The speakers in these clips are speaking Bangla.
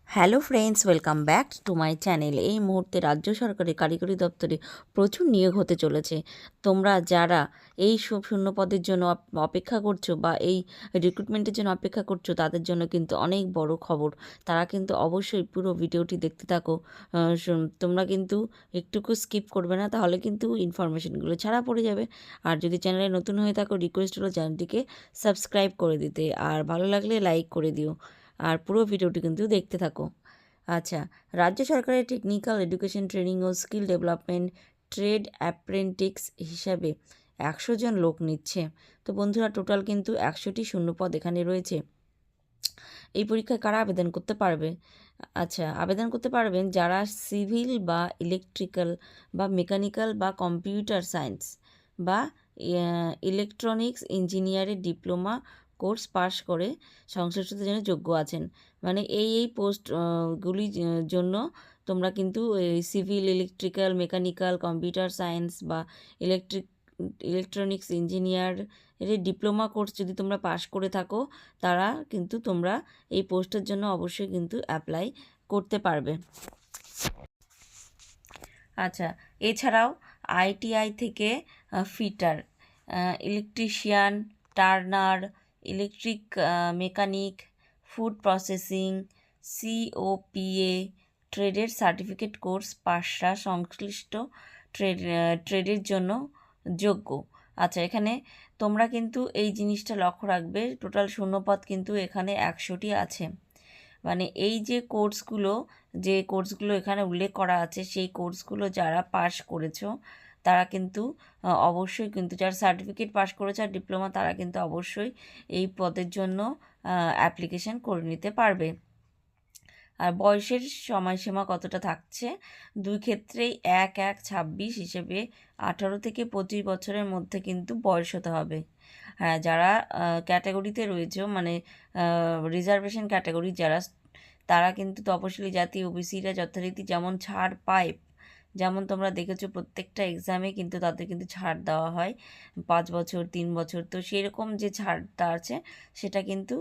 Hello friends, welcome back to my channel. এই মুহূর্তে রাজ্য সরকারের কারিগরি দপ্তরে প্রচুর নিয়োগ হতে চলেছে। তোমরা যারা এই শূন্য পদের জন্য অপেক্ষা করছো বা এই রিক্রুটমেন্টের জন্য অপেক্ষা করছো, তাদের জন্য কিন্তু অনেক বড় খবর। তারা কিন্তু অবশ্যই পুরো ভিডিওটি দেখতে থাকো। তোমরা কিন্তু একটুকু স্কিপ করবে না, তাহলে কিন্তু ইনফরমেশনগুলো ছাড়া পড়ে যাবে। আর যদি চ্যানেলে নতুন হয়ে থাকো, রিকোয়েস্ট হলো চ্যানেলটিকে সাবস্ক্রাইব করে দিতে, আর ভালো লাগলে লাইক করে দিও, আর পুরো ভিডিওটি কিন্তু দেখতে থাকো। আচ্ছা, রাজ্য সরকারের টেকনিক্যাল এডুকেশন ট্রেনিং ও স্কিল ডেভেলপমেন্ট ট্রেড অ্যাপ্রেন্টিস হিসাবে 100 জন লোক নিচ্ছে। তো বন্ধুরা, টোটাল কিন্তু 100টি শূন্যপদ এখানে রয়েছে। এই পরীক্ষায় কারা আবেদন করতে পারবে? আচ্ছা, আবেদন করতে পারবেন যারা সিভিল বা ইলেকট্রিক্যাল বা মেকানিক্যাল বা কম্পিউটার সায়েন্স বা ইলেকট্রনিক্স ইঞ্জিনিয়ারের ডিপ্লোমা কোর্স পাশ করে সংশ্লিষ্টদের জন্য যোগ্য আছেন। মানে এই পোস্টগুলির জন্য তোমরা কিন্তু civil, electrical, mechanical, computer science বা ইলেকট্রনিক্স ইঞ্জিনিয়ারের ডিপ্লোমা কোর্স যদি তোমরা পাশ করে থাকো, তারা কিন্তু তোমরা এই পোস্টের জন্য অবশ্যই কিন্তু অ্যাপ্লাই করতে পারবে। আচ্ছা, এছাড়াও আইটিআই থেকে fitter, electrician, turner, electric mechanic, food processing, COPA ট্রেডের সার্টিফিকেট কোর্স পাশরা সংশ্লিষ্ট ট্রেডের জন্য যোগ্য। আচ্ছা, এখানে তোমরা কিন্তু এই জিনিসটা লক্ষ্য রাখবে, টোটাল শূন্যপদ কিন্তু এখানে 100টি আছে। মানে এই যে কোর্সগুলো এখানে উল্লেখ করা আছে, সেই কোর্সগুলো যারা পাশ করেছো তারা কিন্তু অবশ্যই কিন্তু, যারা সার্টিফিকেট পাশ করেছে আর ডিপ্লোমা, তারা কিন্তু অবশ্যই এই পদের জন্য অ্যাপ্লিকেশন করে নিতে পারবে। আর বয়সের সময়সীমা কতটা থাকছে? দুই ক্ষেত্রেই 1/1/26 হিসেবে 18 থেকে 25 বছরের মধ্যে কিন্তু বয়স হতে হবে। হ্যাঁ, যারা ক্যাটাগরিতে রয়েছে, মানে রিজার্ভেশন ক্যাটাগরি যারা, তারা কিন্তু তপশিলি জাতি ওবিসিরা যথারীতি যেমন ছাড় পায়, যেমন তোমরা দেখেছো প্রত্যেকটা এক্সামে কিন্তু তাদের কিন্তু ছাড় দেওয়া হয় 5 বছর, 3 বছর। তো সেরকম যে ছাড়টা আছে, সেটা কিন্তু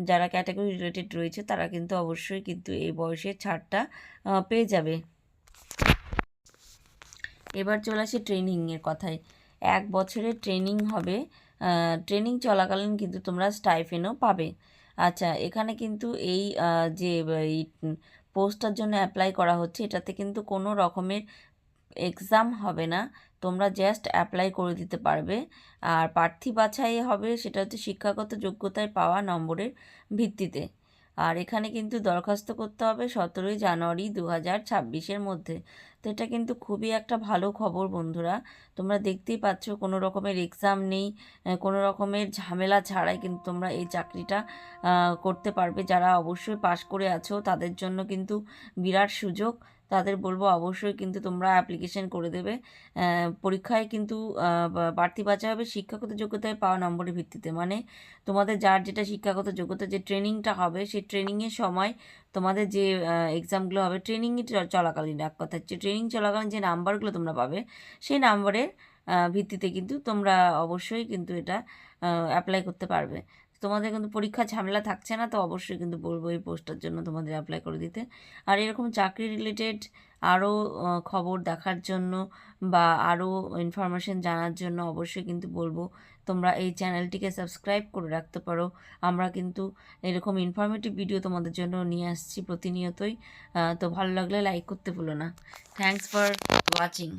যারা ক্যাটাগরি রিলেটেড রয়েছে তারা কিন্তু অবশ্যই কিন্তু এই বয়সের ছাড়টা পেয়ে যাবে। এবার চলে আসি ট্রেনিংয়ের কথায়। 1 বছরের ট্রেনিং হবে। ট্রেনিং চলাকালীন কিন্তু তোমরা স্টাইফেনও পাবে। আচ্ছা, এখানে কিন্তু এই যে এই পোস্টটার জন্য অ্যাপ্লাই করা হচ্ছে, এটাতে কিন্তু কোনো রকমের এক্সাম হবে না, তোমরা জাস্ট অ্যাপ্লাই করে দিতে পারবে। আর প্রার্থী বাছাই হবে, সেটা হচ্ছে শিক্ষাগত যোগ্যতায় পাওয়া নম্বরের ভিত্তিতে। আর এখানে কিন্তু দরখাস্ত করতে হবে 17ই জানুয়ারি 2026-এর মধ্যে। তো এটা কিন্তু খুবই একটা ভালো খবর বন্ধুরা। তোমরা দেখতেই পাচ্ছ, কোনো রকমের এক্সাম নেই, কোনো রকমের ঝামেলা ছাড়াই কিন্তু তোমরা এই চাকরিটা করতে পারবে। যারা অবশ্যই পাশ করে আছো তাদের জন্য কিন্তু বিরাট সুযোগ। তাদের বলবো অবশ্যই কিন্তু তোমরা অ্যাপ্লিকেশন করে দেবে। পরীক্ষায় কিন্তু প্রার্থী বাছাই হবে শিক্ষাগত যোগ্যতায় পাওয়া নম্বরের ভিত্তিতে। মানে তোমাদের যার যেটা শিক্ষাগত যোগ্যতা, যে ট্রেনিংটা হবে, সেই ট্রেনিংয়ের সময় তোমাদের যে এক্সামগুলো হবে, ট্রেনিংয়ে চলাকালীন, এক কথা হচ্ছে ট্রেনিং চলাকালীন যে নাম্বারগুলো তোমরা পাবে, সেই নাম্বারের ভিত্তিতে কিন্তু তোমরা অবশ্যই কিন্তু এটা অ্যাপ্লাই করতে পারবে। তোমাদের কিন্তু পরীক্ষা ঝামেলা থাকছে না, তো অবশ্যই কিন্তু বলবো এই পোস্টটার জন্য তোমাদের অ্যাপ্লাই করে দিতে। আর এরকম চাকরি রিলেটেড আরও খবর দেখার জন্য বা আরও ইনফরমেশন জানার জন্য অবশ্যই কিন্তু বলবো তোমরা এই চ্যানেলটিকে সাবস্ক্রাইব করে রাখতে পারো। আমরা কিন্তু এরকম ইনফরমেটিভ ভিডিও তোমাদের জন্য নিয়ে আসছি প্রতিনিয়তই। তো ভালো লাগলে লাইক করতে ভুলো না। Thanks for watching.